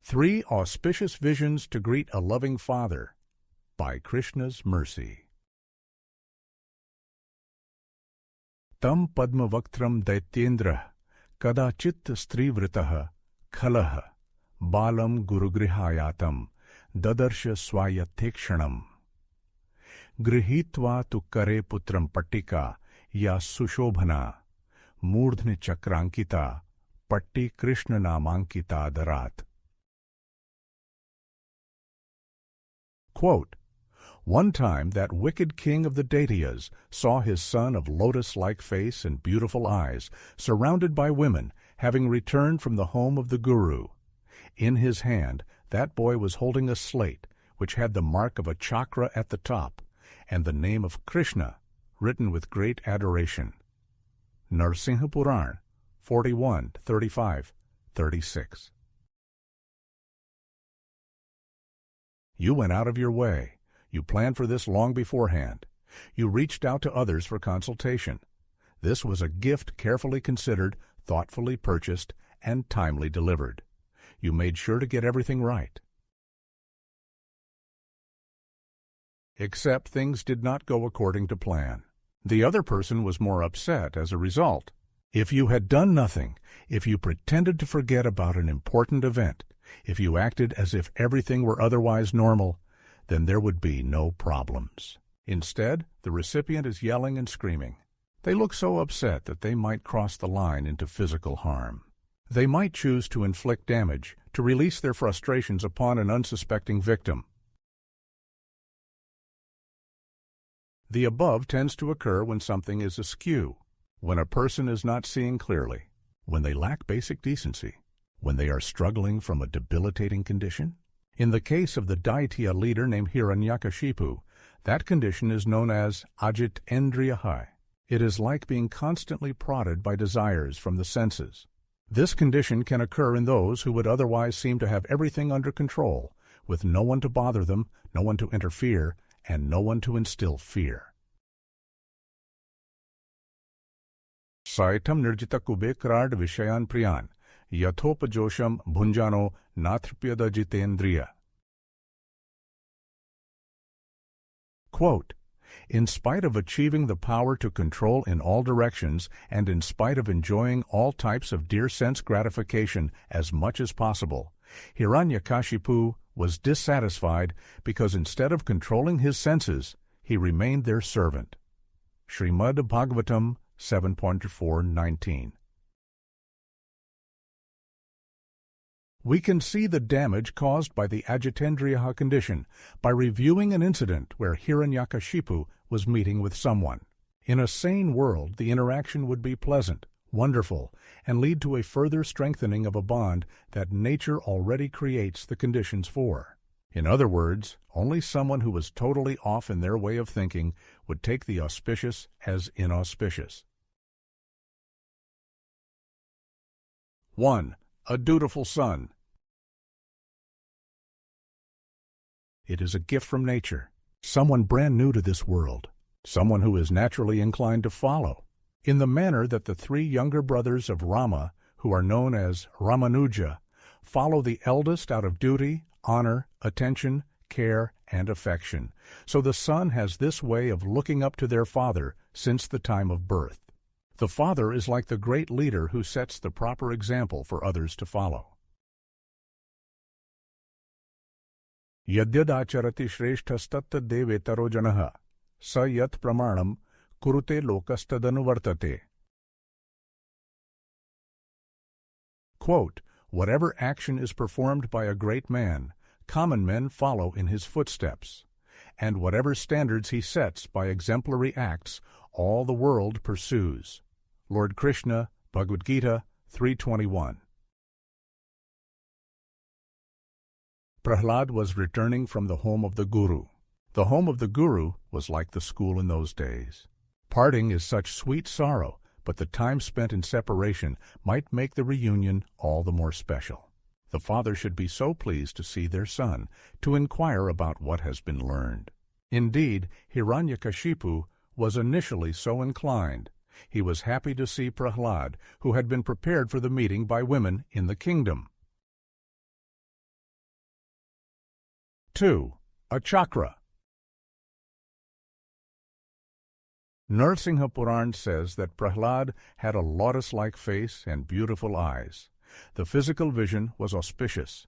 3 Auspicious Visions to Greet a Loving Father by Krishna's Mercy. Tam Padmavaktram Daityendra Kadachit Strivritah Khalah Balam Gurugrihayatam Dadarsha Swayatekshanam Grihitva tu Kare Putram Pattika Ya Sushobhana Murdhni Chakrankita Patti Krishna Namankita Darat. Quote, one time that wicked king of the Daityas saw his son of lotus-like face and beautiful eyes, surrounded by women, having returned from the home of the Guru. In his hand, that boy was holding a slate, which had the mark of a chakra at the top, and the name of Krishna, written with great adoration. Narasimha Purana, 41, 35, 36. You went out of your way. You planned for this long beforehand. You reached out to others for consultation. This was a gift carefully considered, thoughtfully purchased, and timely delivered. You made sure to get everything right. Except things did not go according to plan. The other person was more upset as a result. If you had done nothing, if you pretended to forget about an important event, if you acted as if everything were otherwise normal, then there would be no problems. Instead, the recipient is yelling and screaming. They look so upset that they might cross the line into physical harm. They might choose to inflict damage, to release their frustrations upon an unsuspecting victim. The above tends to occur when something is askew, when a person is not seeing clearly, when they lack basic decency, when they are struggling from a debilitating condition. In the case of the Daitya leader named Hiranyakashipu, that condition is known as ajitendriyaha. It is like being constantly prodded by desires from the senses. This condition can occur in those who would otherwise seem to have everything under control, with no one to bother them, no one to interfere, and no one to instill fear. Saitam nirjita kube krad vishayan priyan Yathopajosham bhunjano nathrpyada jitendriya. Quote, in spite of achieving the power to control in all directions and in spite of enjoying all types of dear sense gratification as much as possible, Hiranyakashipu was dissatisfied because instead of controlling his senses, he remained their servant. Srimad Bhagavatam 7.4-19. We can see the damage caused by the ajitendriyaha condition by reviewing an incident where Hiranyakashipu was meeting with someone. In a sane world, the interaction would be pleasant, wonderful, and lead to a further strengthening of a bond that nature already creates the conditions for. In other words, only someone who was totally off in their way of thinking would take the auspicious as inauspicious. 1. A dutiful son. It is a gift from nature, someone brand new to this world, someone who is naturally inclined to follow, in the manner that the 3 younger brothers of Rama, who are known as Ramanuja, follow the eldest out of duty, honor, attention, care, and affection. So the son has this way of looking up to their father since the time of birth. The father is like the great leader who sets the proper example for others to follow. Yadyadacharati shreshthastata devetaro janaha sa yat pramanam kurute lokastadanuvartate. Quote, whatever action is performed by a great man, common men follow in his footsteps, and whatever standards he sets by exemplary acts, all the world pursues. Lord Krishna, Bhagavad-gita 3:21. Prahlad was returning from the home of the Guru. The home of the Guru was like the school in those days. Parting is such sweet sorrow, but the time spent in separation might make the reunion all the more special. The father should be so pleased to see their son, to inquire about what has been learned. Indeed, Hiranyakashipu was initially so inclined. He was happy to see Prahlad, who had been prepared for the meeting by women in the kingdom. 2. A chakra. Narasimha Purana says that Prahlad had a lotus-like face and beautiful eyes. The physical vision was auspicious.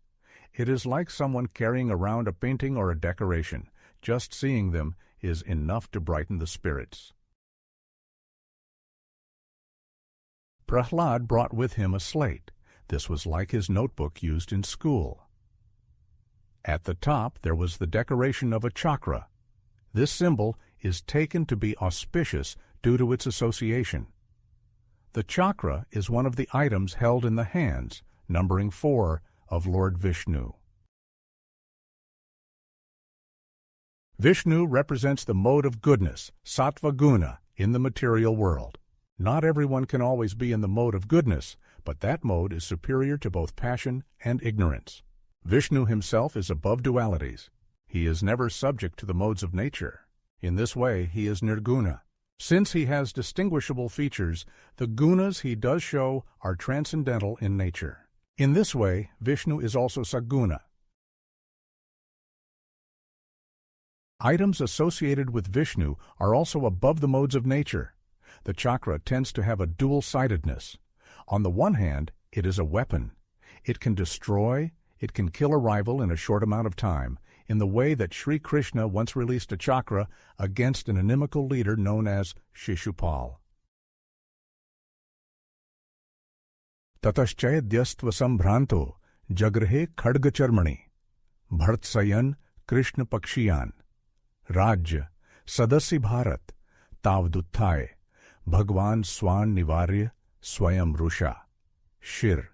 It is like someone carrying around a painting or a decoration. Just seeing them is enough to brighten the spirits. Prahlad brought with him a slate. This was like his notebook used in school. At the top there was the decoration of a chakra. This symbol is taken to be auspicious due to its association. The chakra is one of the items held in the hands, numbering 4, of Lord Vishnu. Vishnu represents the mode of goodness, sattva guna, in the material world. Not everyone can always be in the mode of goodness, but that mode is superior to both passion and ignorance. Vishnu himself is above dualities. He is never subject to the modes of nature. In this way, he is nirguna. Since he has distinguishable features, the gunas he does show are transcendental in nature. In this way, Vishnu is also saguna. Items associated with Vishnu are also above the modes of nature. The chakra tends to have a dual-sidedness. On the one hand, it is a weapon. It can destroy, it can kill a rival in a short amount of time, in the way that Sri Krishna once released a chakra against an inimical leader known as Shishupal. Tataschayadyastva sambhranto jagrahe khadgacharmani bhartsayan Krishna pakshiyan Rajya sadasi Bharat tavdutthaye Bhagwan swan nivarya swayam rusha shir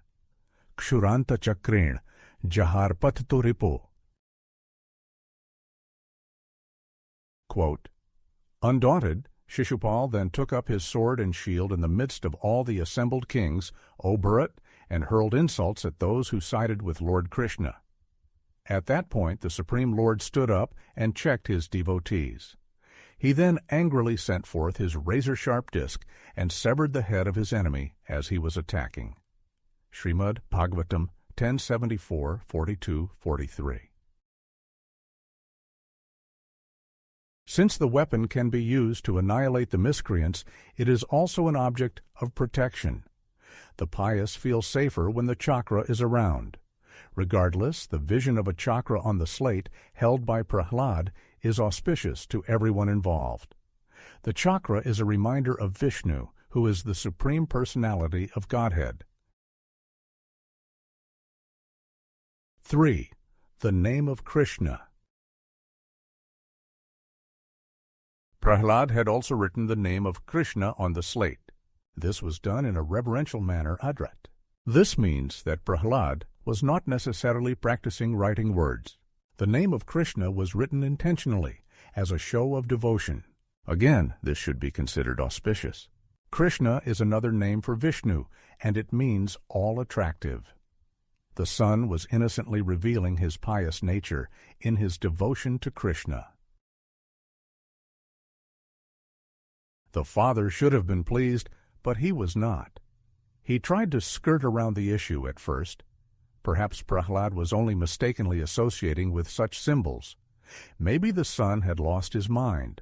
kshuranta chakren jahar patto ripo. Quote, undaunted, Shishupal then took up his sword and shield in the midst of all the assembled kings, O Bharat, and hurled insults at those who sided with Lord Krishna. At that point the Supreme Lord stood up and checked his devotees. He then angrily sent forth his razor-sharp disc and severed the head of his enemy as he was attacking. Srimad Bhagavatam 1074, 42, 43. Since the weapon can be used to annihilate the miscreants, it is also an object of protection. The pious feel safer when the chakra is around. Regardless, the vision of a chakra on the slate held by Prahlad is auspicious to everyone involved. The chakra is a reminder of Vishnu, who is the Supreme Personality of Godhead. 3. The name of Krishna. Prahlad had also written the name of Krishna on the slate. This was done in a reverential manner adrat. This means that Prahlad was not necessarily practicing writing words. The name of Krishna was written intentionally, as a show of devotion. Again, this should be considered auspicious. Krishna is another name for Vishnu, and it means all attractive. The son was innocently revealing his pious nature in his devotion to Krishna. The father should have been pleased, but he was not. He tried to skirt around the issue at first. Perhaps Prahlad was only mistakenly associating with such symbols. Maybe the son had lost his mind.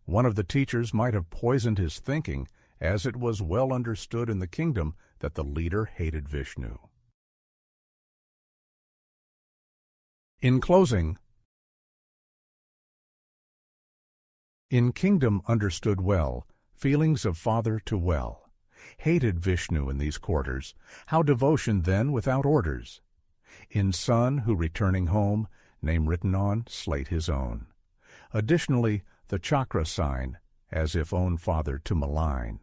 One of the teachers might have poisoned his thinking, as it was well understood in the kingdom that the leader hated Vishnu. In closing, in kingdom understood well, feelings of father to well. Hated Vishnu in these quarters, how devotion then without orders? In son who returning home, name written on, slate his own. Additionally, the chakra sign, as if own father to malign.